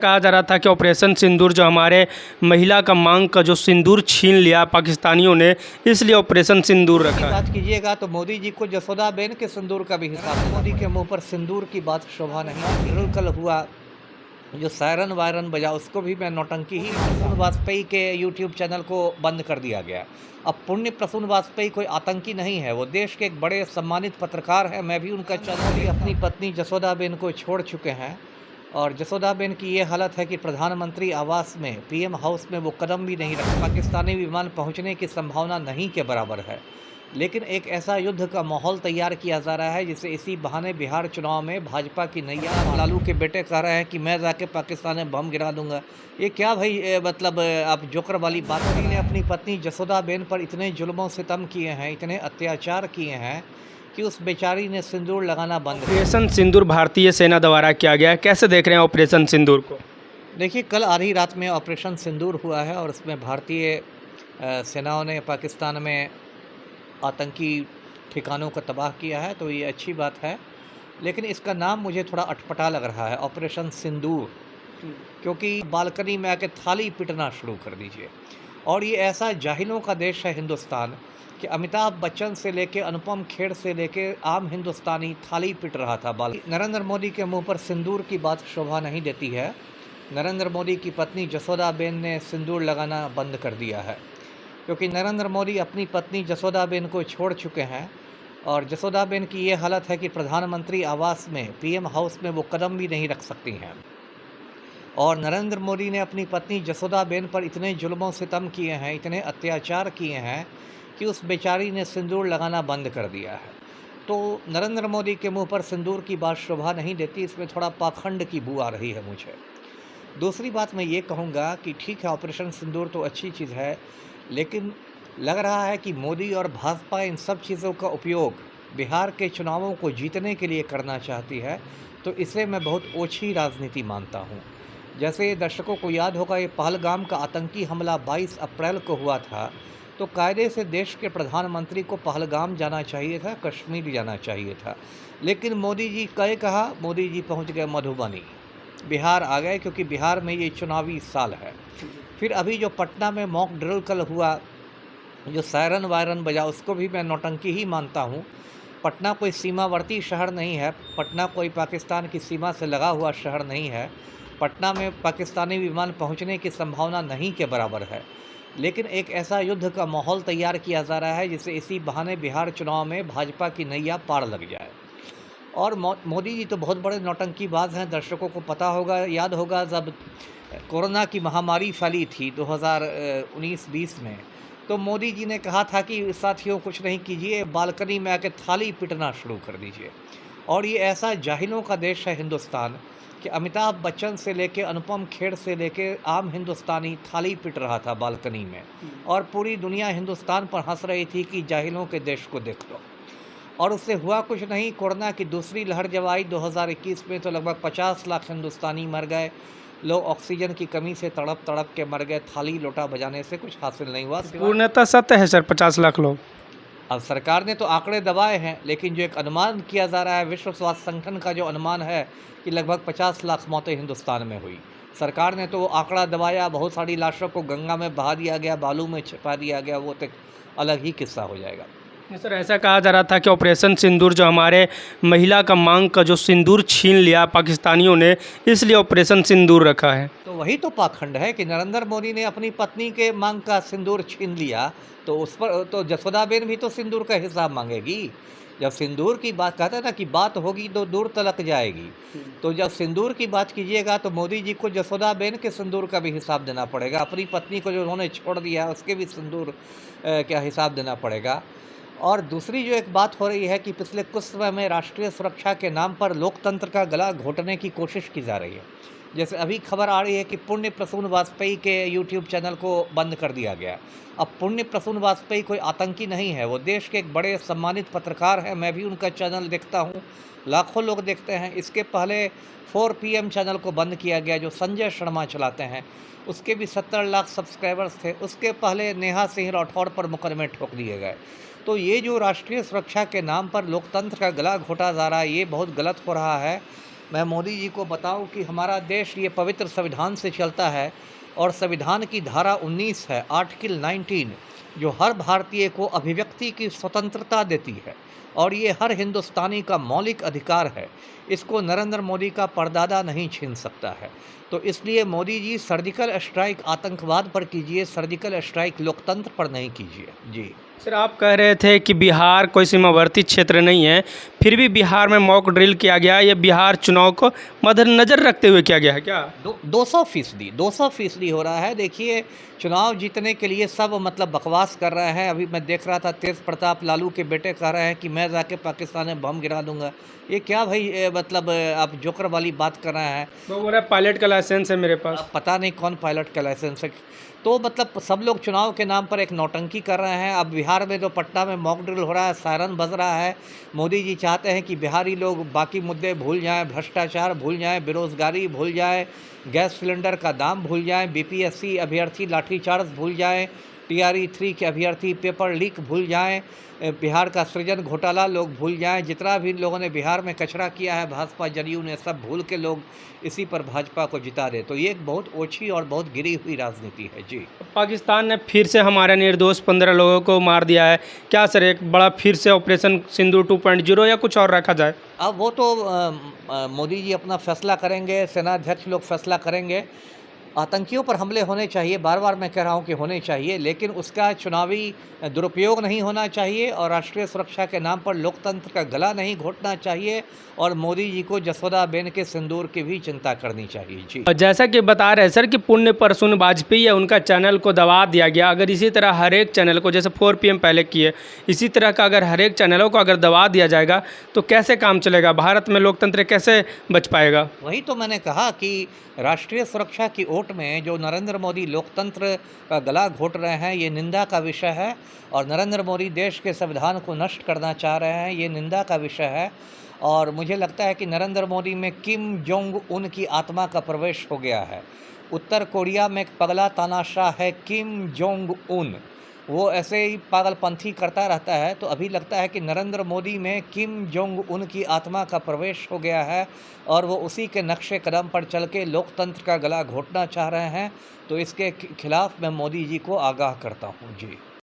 कहा जा रहा था कि ऑपरेशन सिंदूर जो हमारे महिला का मांग का जो सिंदूर छीन लिया पाकिस्तानियों ने, इसलिए ऑपरेशन सिंदूर रखा है। बात कीजिएगा तो मोदी जी को जसोदाबेन के सिंदूर का भी हिसाब है। मोदी के मुंह पर सिंदूर की बात शोभा नहीं। कल हुआ जो सायरन वायरन बजा, उसको भी मैं नौटंकी ही प्रसून वाजपेयी के यूट्यूब चैनल को बंद कर दिया गया। अब पुण्य प्रसून वाजपेयी कोई आतंकी नहीं है, वो देश के एक बड़े सम्मानित पत्रकार हैं। मैं भी उनका चैनल अपनी पत्नी जसोदाबेन को छोड़ चुके हैं और जसोदाबेन की ये हालत है कि प्रधानमंत्री आवास में, पीएम हाउस में वो कदम भी नहीं रख, पाकिस्तानी विमान पहुंचने की संभावना नहीं के बराबर है। लेकिन एक ऐसा युद्ध का माहौल तैयार किया जा रहा है जिससे इसी बहाने बिहार चुनाव में भाजपा की नैया, लालू के बेटे कह रहे हैं कि मैं जाके पाकिस्तान में बम गिरा दूंगा। ये क्या भाई, मतलब आप जोकर वाली बात करी। ने अपनी पत्नी जसोदाबेन पर इतने जुल्मों सितम किए हैं, इतने अत्याचार किए हैं कि उस बेचारी ने सिंदूर लगाना बंद कर। ऑपरेशन सिंदूर भारतीय सेना द्वारा किया गया है, कैसे देख रहे हैं ऑपरेशन सिंदूर को? देखिए, कल आधी रात में ऑपरेशन सिंदूर हुआ है और उसमें भारतीय सेनाओं ने पाकिस्तान में आतंकी ठिकानों को तबाह किया है, तो ये अच्छी बात है। लेकिन इसका नाम मुझे थोड़ा अटपटा लग रहा है, ऑपरेशन सिंदूर, क्योंकि बालकनी में आके थाली पिटना शुरू कर दीजिए। और ये ऐसा जाहिलों का देश है हिंदुस्तान कि अमिताभ बच्चन से लेके अनुपम खेर से लेके आम हिंदुस्तानी थाली पिट रहा था नरेंद्र मोदी के मुंह पर सिंदूर की बात शोभा नहीं देती है। नरेंद्र मोदी की पत्नी जसोदाबेन ने सिंदूर लगाना बंद कर दिया है, क्योंकि नरेंद्र मोदी अपनी पत्नी जसोदाबेन को छोड़ चुके हैं और जसोदाबेन की ये हालत है कि प्रधानमंत्री आवास में, पीएम हाउस में वो कदम भी नहीं रख सकती हैं। और नरेंद्र मोदी ने अपनी पत्नी जसोदाबेन पर इतने जुल्मों सितम किए हैं, इतने अत्याचार किए हैं कि उस बेचारी ने सिंदूर लगाना बंद कर दिया है। तो नरेंद्र मोदी के मुंह पर सिंदूर की बात शोभा नहीं देती, इसमें थोड़ा पाखंड की बू आ रही है मुझे। दूसरी बात मैं ये कहूँगा कि ठीक है, ऑपरेशन सिंदूर तो अच्छी चीज़ है, लेकिन लग रहा है कि मोदी और भाजपा इन सब चीज़ों का उपयोग बिहार के चुनावों को जीतने के लिए करना चाहती है, तो इसे मैं बहुत ओछी राजनीति मानता हूँ। जैसे दर्शकों को याद होगा, ये पहलगाम का आतंकी हमला 22 अप्रैल को हुआ था, तो कायदे से देश के प्रधानमंत्री को पहलगाम जाना चाहिए था, कश्मीर जाना चाहिए था। लेकिन मोदी जी कहा, मोदी जी पहुँच गए मधुबनी, बिहार आ गए, क्योंकि बिहार में ये चुनावी साल है। फिर अभी जो पटना में मॉक ड्रिल कल हुआ, जो सायरन वायरन बजा, उसको भी मैं नौटंकी ही मानता हूँ। पटना कोई सीमावर्ती शहर नहीं है, पटना कोई पाकिस्तान की सीमा से लगा हुआ शहर नहीं है, पटना में पाकिस्तानी विमान पहुँचने की संभावना नहीं के बराबर है। लेकिन एक ऐसा युद्ध का माहौल तैयार किया जा रहा है जिससे इसी बहाने बिहार चुनाव में भाजपा की नैया पार लग जाए। और मोदी जी तो बहुत बड़े नौटंकीबाज हैं, दर्शकों को पता होगा, याद होगा जब कोरोना की महामारी फैली थी 2019-20 में, तो मोदी जी ने कहा था कि साथियों कुछ नहीं कीजिए, बालकनी में आके थाली पिटना शुरू कर दीजिए। और ये ऐसा जाहिलों का देश है हिंदुस्तान कि अमिताभ बच्चन से लेके अनुपम खेर से लेके आम हिंदुस्तानी थाली पिट रहा था बालकनी में, और पूरी दुनिया हिंदुस्तान पर हंस रही थी कि जाहिलों के देश को देख लो। और उससे हुआ कुछ नहीं। कोरोना की दूसरी लहर जब आई 2021 में, तो लगभग 50 लाख हिंदुस्तानी मर गए। लोग ऑक्सीजन की कमी से तड़प तड़प के मर गए, थाली लोटा बजाने से कुछ हासिल नहीं हुआ। पूर्णतः सत्य है सर, 50 लाख लोग। अब सरकार ने तो आंकड़े दबाए हैं, लेकिन जो एक अनुमान किया जा रहा है, विश्व स्वास्थ्य संगठन का जो अनुमान है कि लगभग 50 लाख मौतें हिंदुस्तान में हुई। सरकार ने तो वो आंकड़ा दबाया, बहुत सारी लाशों को गंगा में बहा दिया गया, बालू में छिपा दिया गया, वो तो अलग ही किस्सा हो जाएगा। सर, ऐसा कहा जा रहा था कि ऑपरेशन सिंदूर जो हमारे महिला का मांग का जो सिंदूर छीन लिया पाकिस्तानियों ने, इसलिए ऑपरेशन सिंदूर रखा है। तो वही तो पाखंड है कि नरेंद्र मोदी ने अपनी पत्नी के मांग का सिंदूर छीन लिया, तो उस पर तो जसोदाबेन भी तो सिंदूर का हिसाब मांगेगी। जब सिंदूर की बात, कहते हैं ना कि बात होगी तो दूर तलक जाएगी, तो जब सिंदूर की बात कीजिएगा तो मोदी जी को जसोदाबेन के सिंदूर का भी हिसाब देना पड़ेगा, अपनी पत्नी को जो उन्होंने छोड़ दिया उसके भी सिंदूर का हिसाब देना पड़ेगा। और दूसरी जो एक बात हो रही है कि पिछले कुछ समय में राष्ट्रीय सुरक्षा के नाम पर लोकतंत्र का गला घोटने की कोशिश की जा रही है। जैसे अभी खबर आ रही है कि पुण्य प्रसून वाजपेयी के यूट्यूब चैनल को बंद कर दिया गया। अब पुण्य प्रसून वाजपेयी कोई आतंकी नहीं है, वो देश के एक बड़े सम्मानित पत्रकार हैं। मैं भी उनका चैनल देखता हूँ, लाखों लोग देखते हैं। इसके पहले 4 PM चैनल को बंद किया गया, जो संजय शर्मा चलाते हैं, उसके भी 70 लाख सब्सक्राइबर्स थे। उसके पहले नेहा सिंह राठौड़ पर मुकदमे ठोक दिए गए। तो ये जो राष्ट्रीय सुरक्षा के नाम पर लोकतंत्र का गला घोटा जा रहा है, ये बहुत गलत हो रहा है। मैं मोदी जी को बताऊं कि हमारा देश ये पवित्र संविधान से चलता है और संविधान की धारा 19 है, आर्टिकल 19, जो हर भारतीय को अभिव्यक्ति की स्वतंत्रता देती है और ये हर हिंदुस्तानी का मौलिक अधिकार है। इसको नरेंद्र मोदी का परदादा नहीं छीन सकता है। तो इसलिए मोदी जी सर्जिकल स्ट्राइक आतंकवाद पर कीजिए, सर्जिकल स्ट्राइक लोकतंत्र पर नहीं कीजिए। जी सर, आप कह रहे थे कि बिहार कोई सीमावर्ती क्षेत्र नहीं है, फिर भी बिहार में मॉक ड्रिल किया गया, ये बिहार चुनाव को मद्देनजर रखते हुए किया गया है क्या? 200% हो रहा है। देखिए, चुनाव जीतने के लिए सब मतलब बकवास कर रहे हैं। अभी मैं देख रहा था तेज प्रताप लालू के बेटे कह रहे हैं कि मैं जाके पाकिस्तान में बम गिरा दूंगा। ये क्या भाई, मतलब आप जोकर वाली बात कर रहे हैं। वो बोल रहा है पायलट का लाइसेंस है मेरे पास। अब पता नहीं कौन पायलट का लाइसेंस है। तो मतलब सब लोग चुनाव के नाम पर एक नौटंकी कर रहे हैं। अब बिहार में जो पटना में मॉक ड्रिल हो रहा है, सायरन बज रहा है। मोदी जी चाहते हैं कि बिहारी लोग बाकी मुद्दे भूल जाएं, भ्रष्टाचार भूल जाएं, बेरोज़गारी भूल जाएं, गैस सिलेंडर का दाम भूल जाएं, बीपीएससी अभ्यर्थी लाठीचार्ज भूल जाएं, टीआरई 3 के अभ्यर्थी पेपर लीक भूल जाएं, बिहार का सृजन घोटाला लोग भूल जाएं। जितना भी लोगों ने बिहार में कचरा किया है भाजपा जदयू ने, सब भूल के लोग इसी पर भाजपा को जिता दे। तो ये एक बहुत ओछी और बहुत गिरी हुई राजनीति है। जी पाकिस्तान ने फिर से हमारे निर्दोष 15 लोगों को मार दिया है, क्या सर एक बड़ा फिर से ऑपरेशन सिंदूर 2.0 या कुछ और रखा जाए? अब वो तो मोदी जी अपना फैसला करेंगे, सेना अध्यक्ष लोग फैसला करेंगे। आतंकियों पर हमले होने चाहिए, बार बार मैं कह रहा हूँ कि होने चाहिए, लेकिन उसका चुनावी दुरुपयोग नहीं होना चाहिए और राष्ट्रीय सुरक्षा के नाम पर लोकतंत्र का गला नहीं घोटना चाहिए और मोदी जी को जसोदाबेन के सिंदूर की भी चिंता करनी चाहिए। जी जैसा कि बता रहे हैं सर कि पुण्य परसुन वाजपेयी है, उनका चैनल को दबा दिया गया। अगर इसी तरह हर एक चैनल को, जैसे 4 PM पहले किए, इसी तरह का अगर हर एक चैनलों को अगर दबा दिया जाएगा तो कैसे काम चलेगा? भारत में लोकतंत्र कैसे बच पाएगा? वही तो मैंने कहा कि राष्ट्रीय सुरक्षा की ओट में जो नरेंद्र मोदी लोकतंत्र का गला घोट रहे हैं, ये निंदा का विषय है और नरेंद्र मोदी देश के संविधान को नष्ट करना चाह रहे हैं, ये निंदा का विषय है। और मुझे लगता है कि नरेंद्र मोदी में किम जोंग उन की आत्मा का प्रवेश हो गया है। उत्तर कोरिया में एक पगला तानाशाह है किम जोंग उन, वो ऐसे ही पागलपंथी करता रहता है। तो अभी लगता है कि नरेंद्र मोदी में किम जोंग उन की आत्मा का प्रवेश हो गया है और वो उसी के नक्शे कदम पर चल के लोकतंत्र का गला घोटना चाह रहे हैं। तो इसके खिलाफ मैं मोदी जी को आगाह करता हूँ। जी।